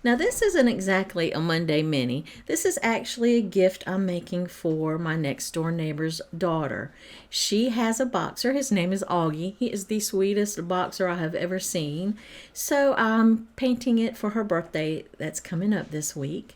Now this isn't exactly a Monday mini. This is actually a gift I'm making for my next door neighbor's daughter. She has a boxer. His name is Auggie. He is the sweetest boxer I have ever seen. So I'm painting it for her birthday that's coming up this week.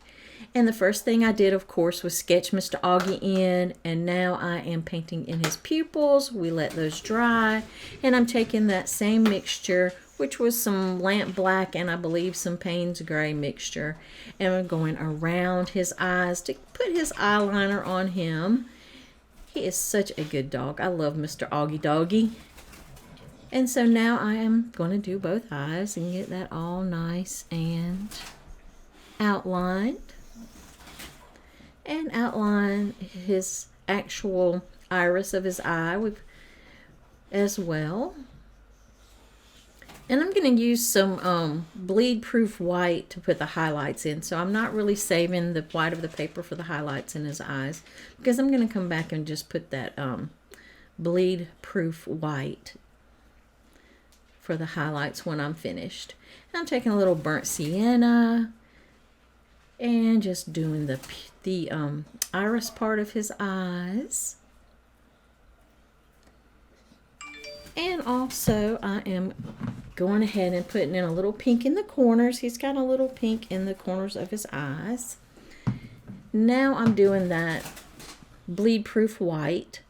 And the first thing I did, of course, was sketch Mr. Auggie in, and now I am painting in his pupils. We let those dry, and I'm taking that same mixture, which was some lamp black and I believe some Payne's gray mixture, and I'm going around his eyes to put his eyeliner on him. He is such a good dog. I love Mr. Auggie Doggy. And so now I am going to do both eyes and get that all nice and outlined. And outline his actual iris of his eye as well. And I'm going to use some bleed proof white to put the highlights in. So I'm not really saving the white of the paper for the highlights in his eyes, because I'm going to come back and just put that bleed proof white for the highlights when I'm finished. And I'm taking a little burnt sienna and just doing the iris part of his eyes. And also I am going ahead and putting in a little pink in the corners. He's got a little pink in the corners of his eyes. Now I'm doing that bleed proof white,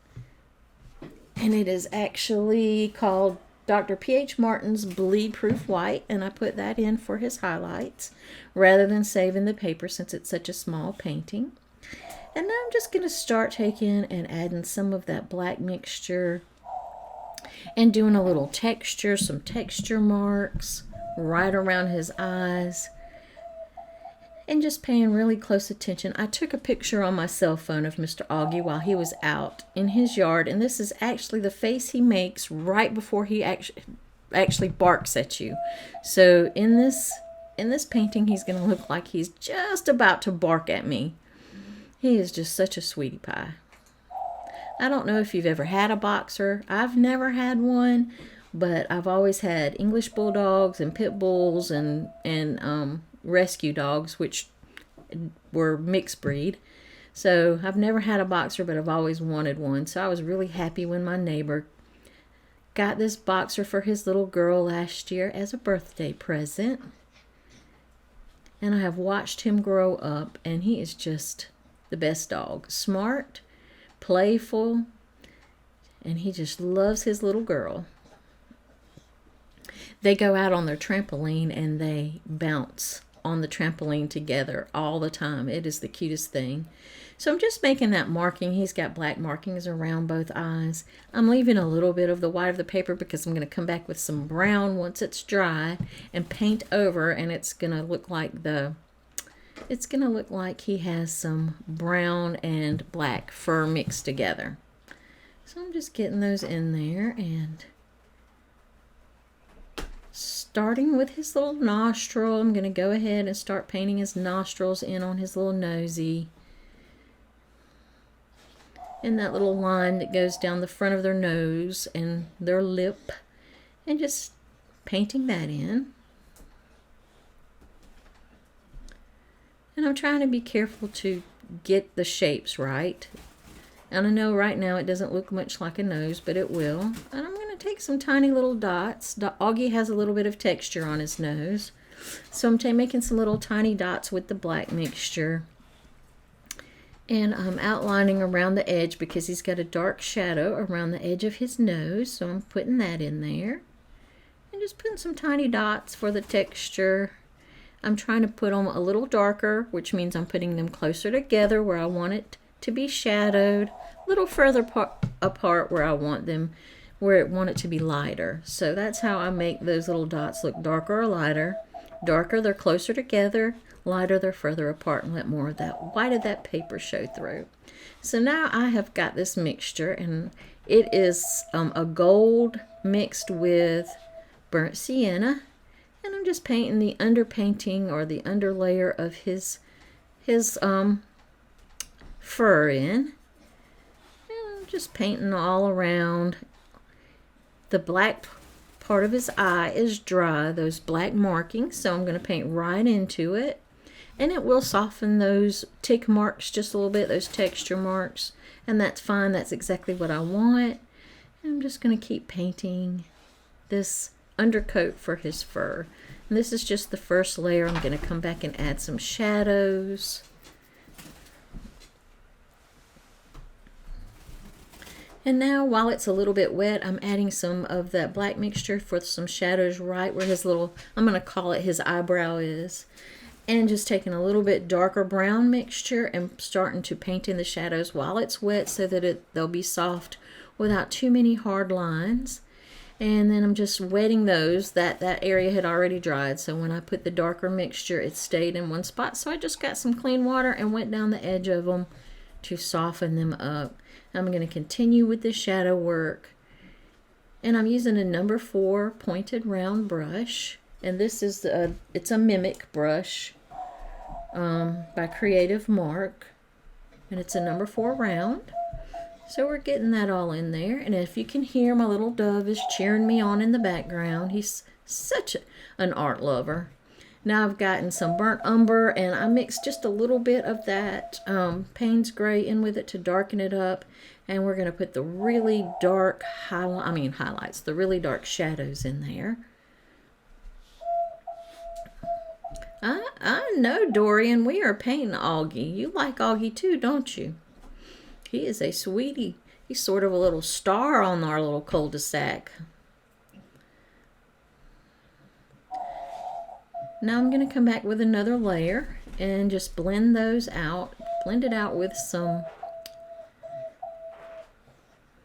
and it is actually called Dr. P.H. Martin's Bleed Proof White, and I put that in for his highlights rather than saving the paper since it's such a small painting. And now I'm just going to start taking and adding some of that black mixture and doing a little texture, some texture marks right around his eyes, and just paying really close attention. I took a picture on my cell phone of Mr. Auggie while he was out in his yard, and this is actually the face he makes right before he actually barks at you. So in this painting, he's going to look like he's just about to bark at me. He is just such a sweetie pie. I don't know if you've ever had a boxer. I've never had one, but I've always had English bulldogs and pit bulls and rescue dogs, which were mixed breed. So I've never had a boxer, but I've always wanted one. So I was really happy when my neighbor got this boxer for his little girl last year as a birthday present. And I have watched him grow up, and he is just the best dog. Smart, playful, and he just loves his little girl. They go out on their trampoline and they bounce on the trampoline together all the time. It is the cutest thing. So I'm just making that marking. He's got black markings around both eyes. I'm leaving a little bit of the white of the paper because I'm going to come back with some brown once it's dry and paint over, and it's going to look like he has some brown and black fur mixed together. So I'm just getting those in there and starting with his little nostril. I'm going to go ahead and start painting his nostrils in on his little nosy. And that little line that goes down the front of their nose and their lip. And just painting that in. And I'm trying to be careful to get the shapes right. And I know right now it doesn't look much like a nose, but it will. And I'm going to take some tiny little dots. Auggie has a little bit of texture on his nose. So I'm making some little tiny dots with the black mixture. And I'm outlining around the edge because he's got a dark shadow around the edge of his nose. So I'm putting that in there. And just putting some tiny dots for the texture. I'm trying to put them a little darker, which means I'm putting them closer together where I want it to be shadowed, a little further apart where I want it to be lighter. So that's how I make those little dots look darker or lighter. Darker, they're closer together. Lighter, they're further apart, and let more of that white of that paper show through. So now I have got this mixture, and it is a gold mixed with burnt sienna. And I'm just painting the underpainting or the underlayer of his fur in. And I'm just painting all around. The black part of his eye is dry, those black markings, so I'm going to paint right into it. And it will soften those tick marks just a little bit, those texture marks. And that's fine, that's exactly what I want. And I'm just going to keep painting this undercoat for his fur. And this is just the first layer. I'm going to come back and add some shadows. And now, while it's a little bit wet, I'm adding some of that black mixture for some shadows right where his little, I'm going to call it his eyebrow is. And just taking a little bit darker brown mixture and starting to paint in the shadows while it's wet so that they'll be soft without too many hard lines. And then I'm just wetting those. That area had already dried, so when I put the darker mixture, it stayed in one spot. So I just got some clean water and went down the edge of them to soften them up. I'm going to continue with the shadow work. And I'm using a number 4 pointed round brush. And this is it's a Mimic brush by Creative Mark, and it's a number 4 round. So we're getting that all in there. And if you can hear, my little dove is cheering me on in the background. He's such an art lover. Now I've gotten some burnt umber, and I mixed just a little bit of that Payne's Gray in with it to darken it up. And we're going to put the really dark highlights, the really dark shadows in there. I know, Dorian, we are painting Auggie. You like Auggie too, don't you? He is a sweetie. He's sort of a little star on our little cul-de-sac. Now I'm going to come back with another layer and just blend those out. Blend it out with some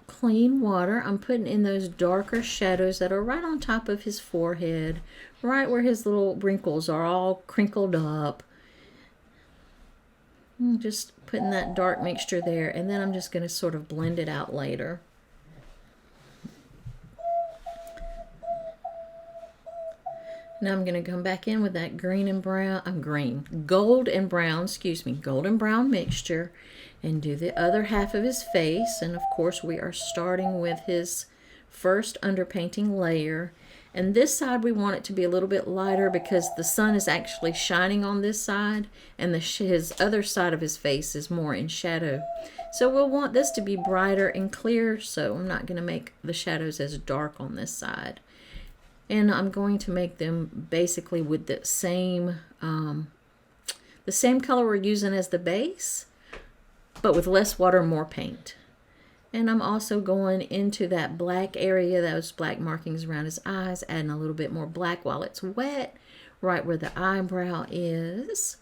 clean water. I'm putting in those darker shadows that are right on top of his forehead, right where his little wrinkles are all crinkled up. I'm just putting that dark mixture there, and then I'm just going to sort of blend it out later. Now I'm going to come back in with that gold and brown mixture, and do the other half of his face. And of course we are starting with his first underpainting layer. And this side we want it to be a little bit lighter because the sun is actually shining on this side, and his other side of his face is more in shadow. So we'll want this to be brighter and clear, so I'm not going to make the shadows as dark on this side. And I'm going to make them basically with the same color we're using as the base, but with less water, more paint. And I'm also going into that black area, those black markings around his eyes, adding a little bit more black while it's wet, right where the eyebrow is.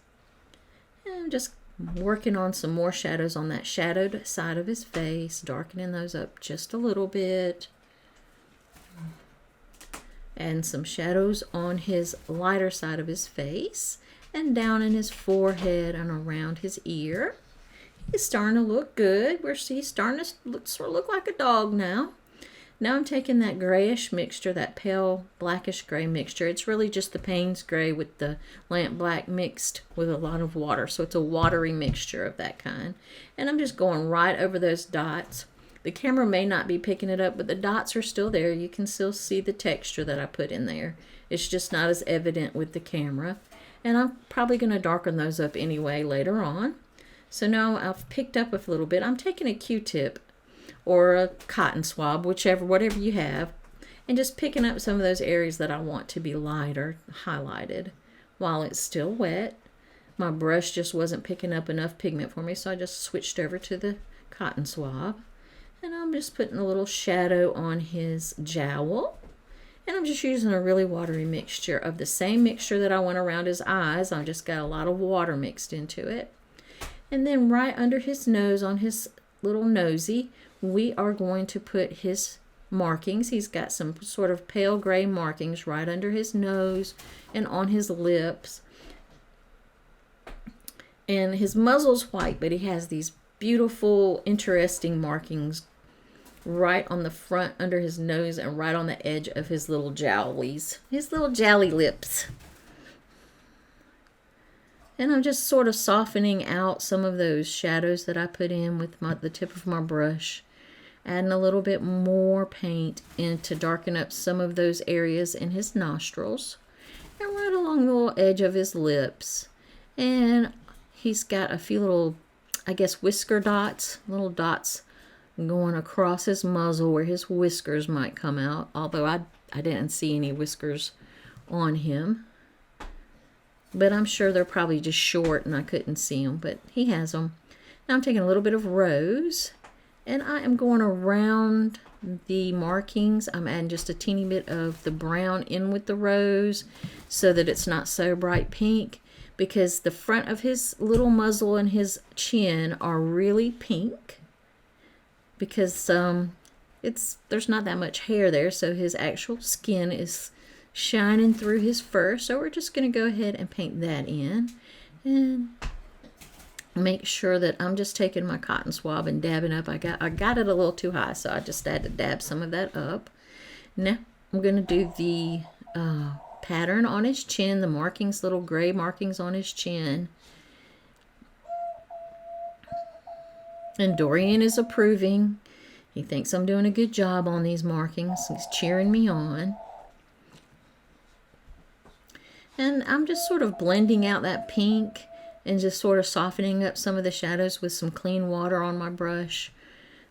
And I'm just working on some more shadows on that shadowed side of his face, darkening those up just a little bit. And some shadows on his lighter side of his face, and down in his forehead and around his ear. He's starting to look good. He's starting to sort of look like a dog now. Now I'm taking that grayish mixture, that pale blackish gray mixture. It's really just the Payne's Gray with the lamp black mixed with a lot of water. So it's a watery mixture of that kind. And I'm just going right over those dots. The camera may not be picking it up, but the dots are still there. You can still see the texture that I put in there. It's just not as evident with the camera. And I'm probably going to darken those up anyway later on. So now I've picked up a little bit. I'm taking a Q-tip or a cotton swab, whatever you have, and just picking up some of those areas that I want to be lighter, highlighted, while it's still wet. My brush just wasn't picking up enough pigment for me, so I just switched over to the cotton swab. And I'm just putting a little shadow on his jowl. And I'm just using a really watery mixture of the same mixture that I went around his eyes. I just got a lot of water mixed into it. And then right under his nose, on his little nosy, we are going to put his markings. He's got some sort of pale gray markings right under his nose and on his lips. And his muzzle's white, but he has these beautiful, interesting markings right on the front under his nose and right on the edge of his little jowlies, his little jowly lips. And I'm just sort of softening out some of those shadows that I put in with the tip of my brush. Adding a little bit more paint in to darken up some of those areas in his nostrils. And right along the little edge of his lips. And he's got a few little, I guess, whisker dots, little dots going across his muzzle where his whiskers might come out. Although I didn't see any whiskers on him. But I'm sure they're probably just short and I couldn't see them. But he has them. Now I'm taking a little bit of rose. And I am going around the markings. I'm adding just a teeny bit of the brown in with the rose so that it's not so bright pink, because the front of his little muzzle and his chin are really pink because there's not that much hair there, so his actual skin is shining through his fur. So we're just going to go ahead and paint that in and make sure that I'm just taking my cotton swab and dabbing up. I got it a little too high, so I just had to dab some of that up. Now I'm going to do the pattern on his chin, the markings, little gray markings on his chin. And Dorian is approving. He thinks I'm doing a good job on these markings. He's cheering me on. And I'm just sort of blending out that pink and just sort of softening up some of the shadows with some clean water on my brush.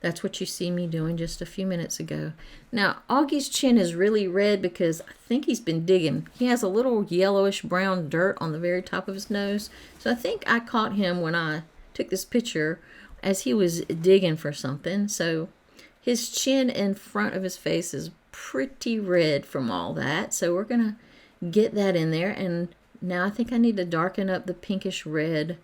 That's what you see me doing just a few minutes ago. Now, Augie's chin is really red because I think he's been digging. He has a little yellowish brown dirt on the very top of his nose. So I think I caught him when I took this picture as he was digging for something. So his chin in front of his face is pretty red from all that. So we're going to get that in there. And now I think I need to darken up the pinkish red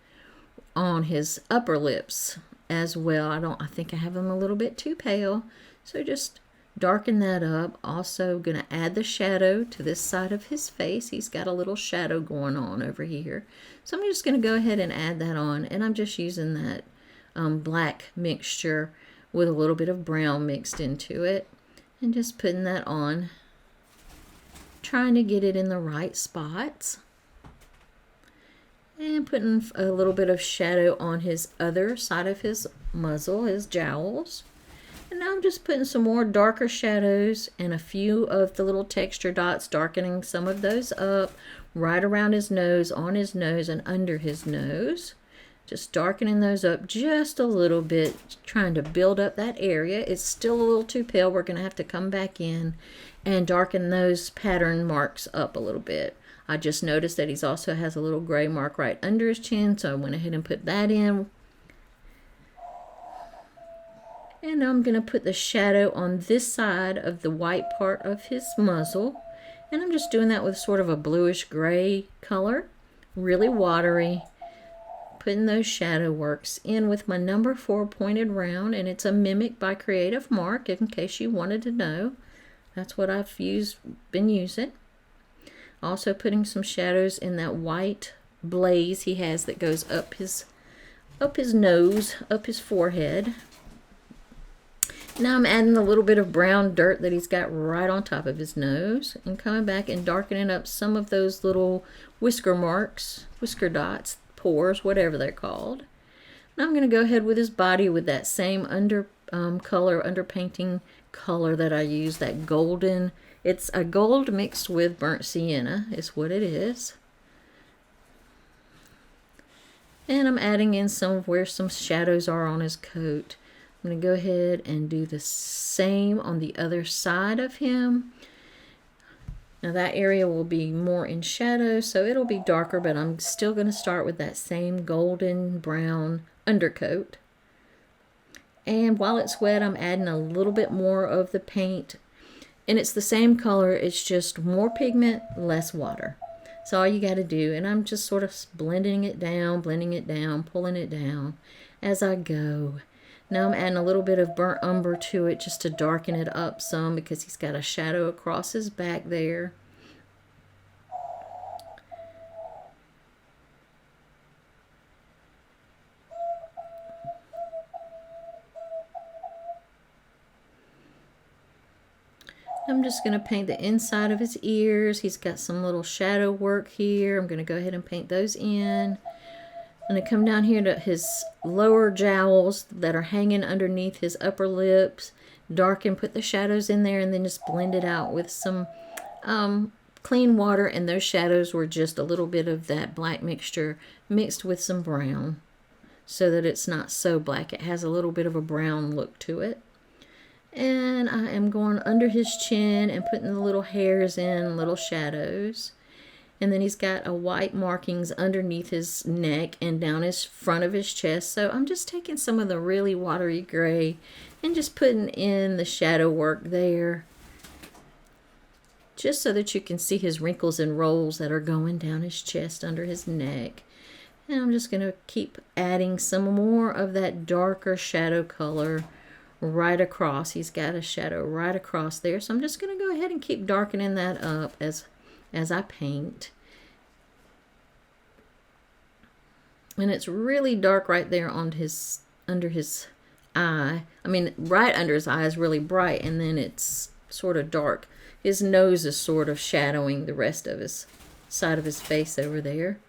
on his upper lips as well. I think I have them a little bit too pale. So just darken that up. Also going to add the shadow to this side of his face. He's got a little shadow going on over here. So I'm just going to go ahead and add that on. And I'm just using that black mixture with a little bit of brown mixed into it. And just putting that on. Trying to get it in the right spots. And putting a little bit of shadow on his other side of his muzzle, his jowls. And now I'm just putting some more darker shadows and a few of the little texture dots, darkening some of those up right around his nose, on his nose, and under his nose. Just darkening those up just a little bit, trying to build up that area. It's still a little too pale. We're going to have to come back in and darken those pattern marks up a little bit. I just noticed that he also has a little gray mark right under his chin, so I went ahead and put that in. And I'm going to put the shadow on this side of the white part of his muzzle. And I'm just doing that with sort of a bluish gray color, really watery. Putting those shadow works in with my number 4 pointed round, and it's a Mimic by Creative Mark, in case you wanted to know. That's what I've been using. Also putting some shadows in that white blaze he has that goes up his nose, up his forehead. Now I'm adding a little bit of brown dirt that he's got right on top of his nose, and coming back and darkening up some of those little whisker marks, whisker dots, pores, whatever they're called. Now I'm going to go ahead with his body with that same underpainting color that I use, that golden. It's a gold mixed with burnt sienna is what it is. And I'm adding in some of where some shadows are on his coat. I'm going to go ahead and do the same on the other side of him. Now that area will be more in shadow, so it'll be darker, but I'm still going to start with that same golden brown undercoat. And while it's wet, I'm adding a little bit more of the paint. And it's the same color, it's just more pigment, less water. That's all you got to do. And I'm just sort of blending it down, pulling it down as I go. Now I'm adding a little bit of burnt umber to it just to darken it up some, because he's got a shadow across his back there. I'm just going to paint the inside of his ears. He's got some little shadow work here. I'm going to go ahead and paint those in. I'm going to come down here to his lower jowls that are hanging underneath his upper lips, darken, put the shadows in there, and then just blend it out with some clean water. And those shadows were just a little bit of that black mixture mixed with some brown, so that it's not so black. It has a little bit of a brown look to it. And I am going under his chin and putting the little hairs in, little shadows. And then he's got a white markings underneath his neck and down his front of his chest. So I'm just taking some of the really watery gray and just putting in the shadow work there, just so that you can see his wrinkles and rolls that are going down his chest under his neck. And I'm just going to keep adding some more of that darker shadow color right across. He's got a shadow right across there. So I'm just going to go ahead and keep darkening that up as I paint. And it's really dark right there on his, under his eye. I mean, right under his eye is really bright, and then it's sort of dark. His nose is sort of shadowing the rest of his side of his face over there.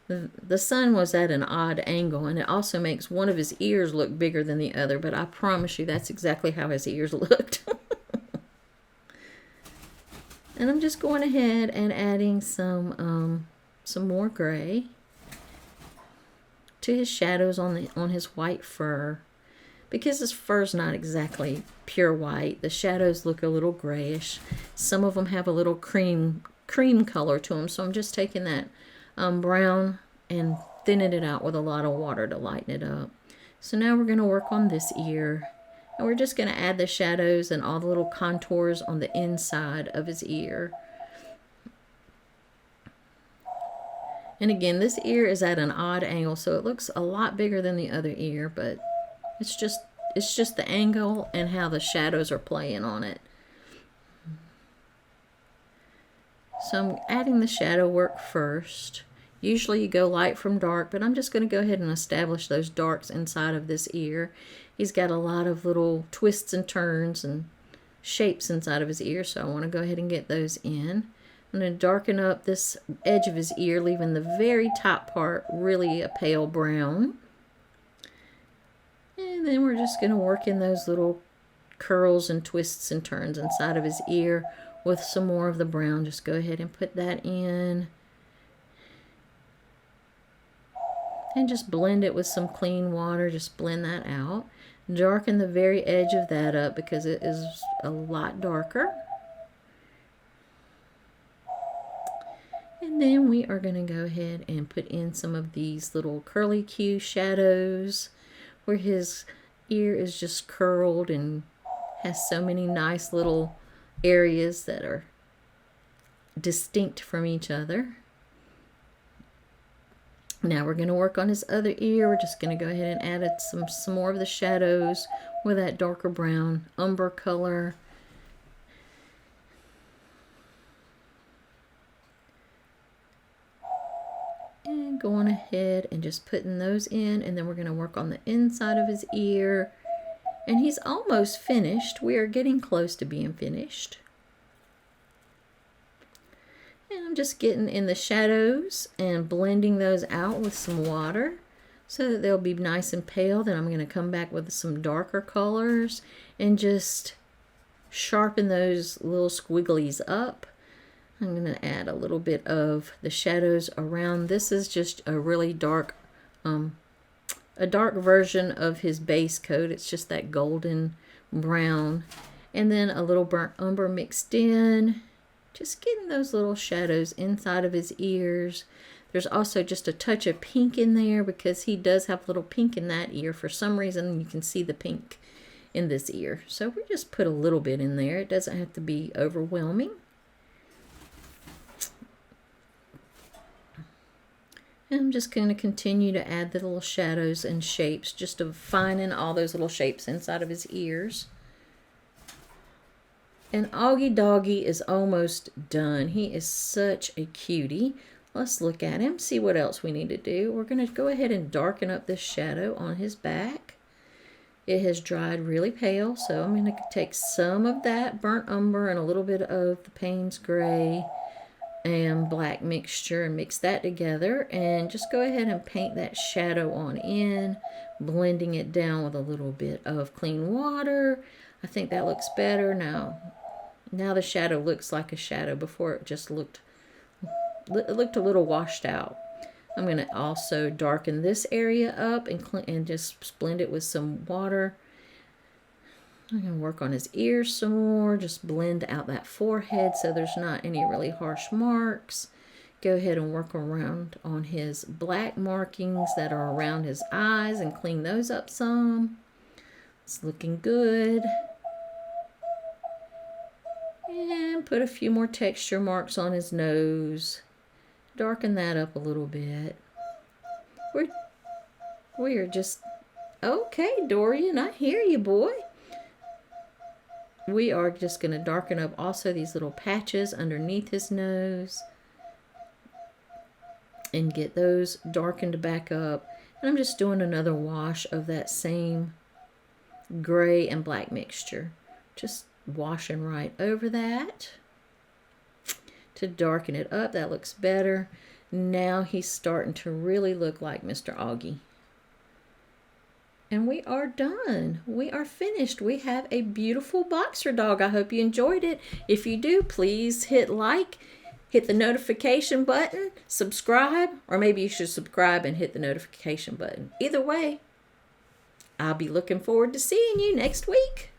The sun was at an odd angle, and it also makes one of his ears look bigger than the other, but I promise you that's exactly how his ears looked. And I'm just going ahead and adding some more gray to his shadows on his white fur. Because his fur's not exactly pure white, the shadows look a little grayish. Some of them have a little cream color to them, so I'm just taking that brown and thinning it out with a lot of water to lighten it up. So now we're going to work on this ear. And we're just going to add the shadows and all the little contours on the inside of his ear. And again, this ear is at an odd angle, so it looks a lot bigger than the other ear, but it's just the angle and how the shadows are playing on it. So I'm adding the shadow work first. Usually you go light from dark, but I'm just going to go ahead and establish those darks inside of this ear. He's got a lot of little twists and turns and shapes inside of his ear, so I want to go ahead and get those in. I'm going to darken up this edge of his ear, leaving the very top part really a pale brown. And then we're just going to work in those little curls and twists and turns inside of his ear with some more of the brown. Just go ahead and put that in. And just blend it with some clean water. Just blend that out. Darken the very edge of that up because it is a lot darker. And then we are going to go ahead and put in some of these little curly Q shadows where his ear is just curled and has so many nice little areas that are distinct from each other. Now we're going to work on his other ear. We're just going to go ahead and add some more of the shadows with that darker brown umber color. And going ahead and just putting those in, and then we're going to work on the inside of his ear. And he's almost finished. We are getting close to being finished. And I'm just getting in the shadows and blending those out with some water so that they'll be nice and pale. Then I'm going to come back with some darker colors and just sharpen those little squigglies up. I'm going to add a little bit of the shadows around. This is just a really dark, a dark version of his base coat. It's just that golden brown. And then a little burnt umber mixed in. Just getting those little shadows inside of his ears. There's also just a touch of pink in there because he does have a little pink in that ear. For some reason, you can see the pink in this ear. So we just put a little bit in there. It doesn't have to be overwhelming. And I'm just going to continue to add the little shadows and shapes, just to fine all those little shapes inside of his ears. And Auggie Doggy is almost done. He is such a cutie. Let's look at him, see what else we need to do. We're going to go ahead and darken up this shadow on his back. It has dried really pale, so I'm going to take some of that burnt umber and a little bit of the Payne's Gray and black mixture and mix that together, and just go ahead and paint that shadow on in, blending it down with a little bit of clean water. I think that looks better now. Now the shadow looks like a shadow. Before it just looked a little washed out. I'm going to also darken this area up and just blend it with some water. I'm going to work on his ears some more, just blend out that forehead so there's not any really harsh marks. Go ahead and work around on his black markings that are around his eyes and clean those up some. It's looking good. And put a few more texture marks on his nose. Darken that up a little bit. We're just, okay, Dorian, I hear you, boy. We are just going to darken up also these little patches underneath his nose and get those darkened back up. And I'm just doing another wash of that same gray and black mixture. Just washing right over that to darken it up. That looks better. Now he's starting to really look like Mr. Auggie. And we are done. We are finished. We have a beautiful boxer dog. I hope you enjoyed it. If you do, please hit like, hit the notification button, subscribe, or maybe you should subscribe and hit the notification button. Either way, I'll be looking forward to seeing you next week.